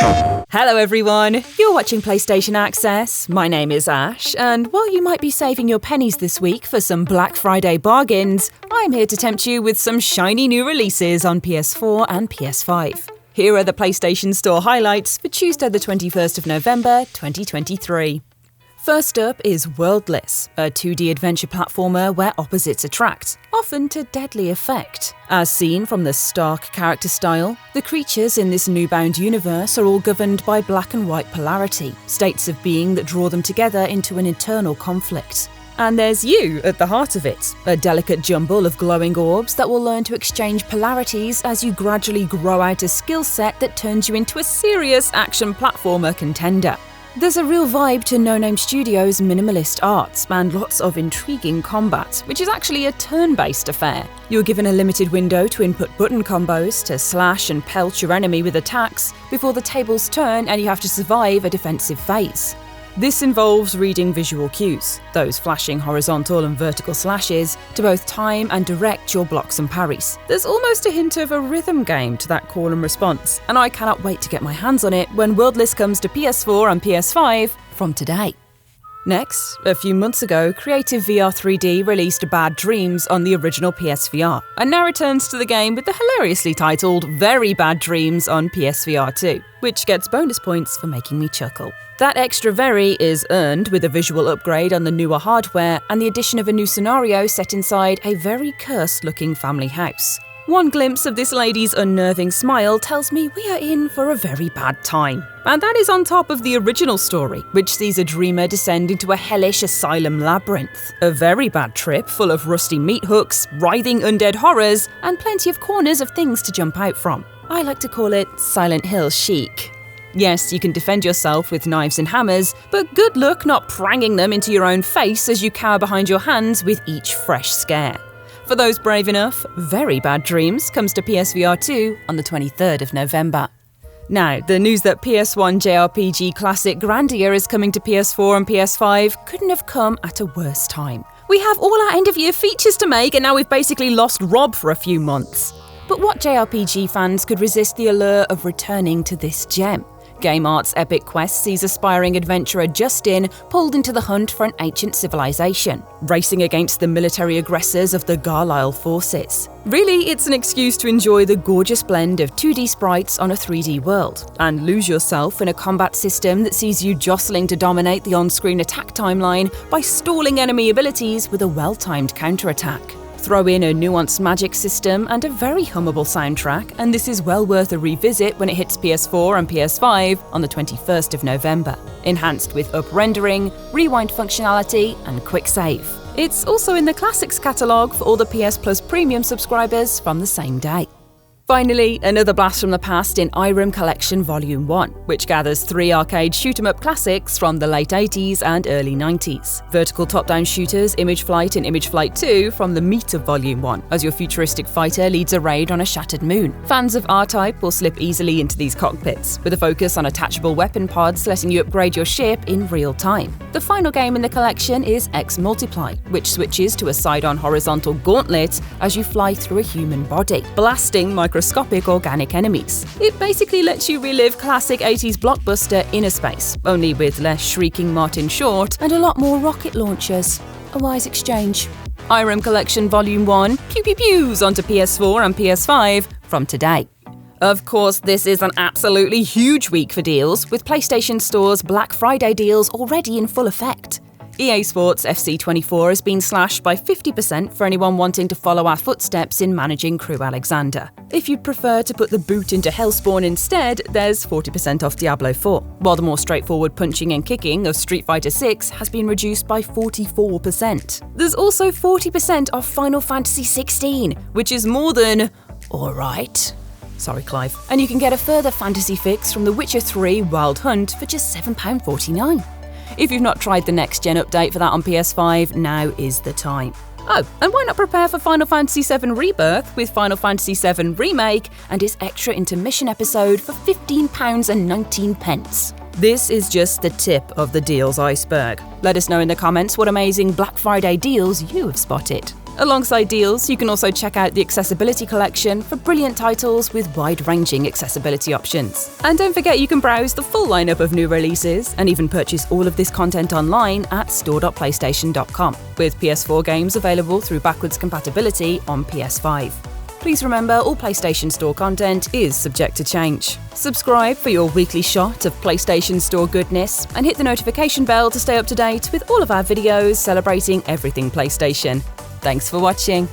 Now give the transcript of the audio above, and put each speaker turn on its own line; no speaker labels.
Hello everyone, you're watching PlayStation Access. My name is Ash, and while you might be saving your pennies this week for some Black Friday bargains, I'm here to tempt you with some shiny new releases on PS4 and PS5. Here are the PlayStation Store highlights for Tuesday the 21st of November 2023. First up is Worldless, a 2D adventure platformer where opposites attract, often to deadly effect. As seen from the stark character style, the creatures in this new-bound universe are all governed by black and white polarity, states of being that draw them together into an eternal conflict. And there's you at the heart of it, a delicate jumble of glowing orbs that will learn to exchange polarities as you gradually grow out a skill set that turns you into a serious action platformer contender. There's a real vibe to No Name Studios' minimalist arts and lots of intriguing combat, which is actually a turn-based affair. You're given a limited window to input button combos to slash and pelt your enemy with attacks before the tables turn and you have to survive a defensive phase. This involves reading visual cues, those flashing horizontal and vertical slashes, to both time and direct your blocks and parries. There's almost a hint of a rhythm game to that call and response, and I cannot wait to get my hands on it when Worldless comes to PS4 and PS5 from today. Next, a few months ago, Creative VR 3D released Bad Dreams on the original PSVR, and now returns to the game with the hilariously titled Very Bad Dreams on PSVR 2, which gets bonus points for making me chuckle. That extra very is earned with a visual upgrade on the newer hardware and the addition of a new scenario set inside a very cursed-looking family house. One glimpse of this lady's unnerving smile tells me we are in for a very bad time. And that is on top of the original story, which sees a dreamer descend into a hellish asylum labyrinth. A very bad trip full of rusty meat hooks, writhing undead horrors, and plenty of corners of things to jump out from. I like to call it Silent Hill chic. Yes, you can defend yourself with knives and hammers, but good luck not pranging them into your own face as you cower behind your hands with each fresh scare. For those brave enough, Very Bad Dreams comes to PSVR 2 on the 23rd of November. Now, the news that PS1 JRPG classic Grandia is coming to PS4 and PS5 couldn't have come at a worse time. We have all our end-of-year features to make, and now we've basically lost Rob for a few months. But what JRPG fans could resist the allure of returning to this gem? Game Art's epic quest sees aspiring adventurer Justin pulled into the hunt for an ancient civilization, racing against the military aggressors of the Garlisle forces. Really, it's an excuse to enjoy the gorgeous blend of 2D sprites on a 3D world, and lose yourself in a combat system that sees you jostling to dominate the on-screen attack timeline by stalling enemy abilities with a well-timed counterattack. Throw in a nuanced magic system and a very hummable soundtrack, and this is well worth a revisit when it hits PS4 and PS5 on the 21st of November. Enhanced with up-rendering, rewind functionality, and quick save. It's also in the Classics catalogue for all the PS Plus Premium subscribers from the same day. Finally, another blast from the past in IRM Collection Volume 1, which gathers 3 arcade shoot-'em-up classics from the late 80s and early 90s. Vertical top-down shooters Image Flight and Image Flight 2 from the meat of Volume 1, as your futuristic fighter leads a raid on a shattered moon. Fans of R-Type will slip easily into these cockpits, with a focus on attachable weapon pods letting you upgrade your ship in real time. The final game in the collection is X Multiply, which switches to a side-on horizontal gauntlet as you fly through a human body, blasting microscopic organic enemies. It basically lets you relive classic 80s blockbuster Inner Space, only with less shrieking Martin Short and a lot more rocket launchers. A wise exchange. IRM Collection Volume 1 pew-pew-pews onto PS4 and PS5 from today. Of course, this is an absolutely huge week for deals, with PlayStation Store's Black Friday deals already in full effect. EA Sports FC 24 has been slashed by 50% for anyone wanting to follow our footsteps in managing Crew Alexander. If you'd prefer to put the boot into Hellspawn instead, there's 40% off Diablo 4, while the more straightforward punching and kicking of Street Fighter 6 has been reduced by 44%. There's also 40% off Final Fantasy 16, which is more than alright. Sorry, Clive. And you can get a further fantasy fix from The Witcher 3 Wild Hunt for just £7.49. If you've not tried the next-gen update for that on PS5, now is the time. Oh, and why not prepare for Final Fantasy VII Rebirth with Final Fantasy VII Remake and its extra intermission episode for £15.19. This is just the tip of the deals iceberg. Let us know in the comments what amazing Black Friday deals you have spotted. Alongside deals, you can also check out the Accessibility Collection for brilliant titles with wide-ranging accessibility options. And don't forget you can browse the full lineup of new releases and even purchase all of this content online at store.playstation.com, with PS4 games available through backwards compatibility on PS5. Please remember, all PlayStation Store content is subject to change. Subscribe for your weekly shot of PlayStation Store goodness and hit the notification bell to stay up to date with all of our videos celebrating everything PlayStation. Thanks for watching.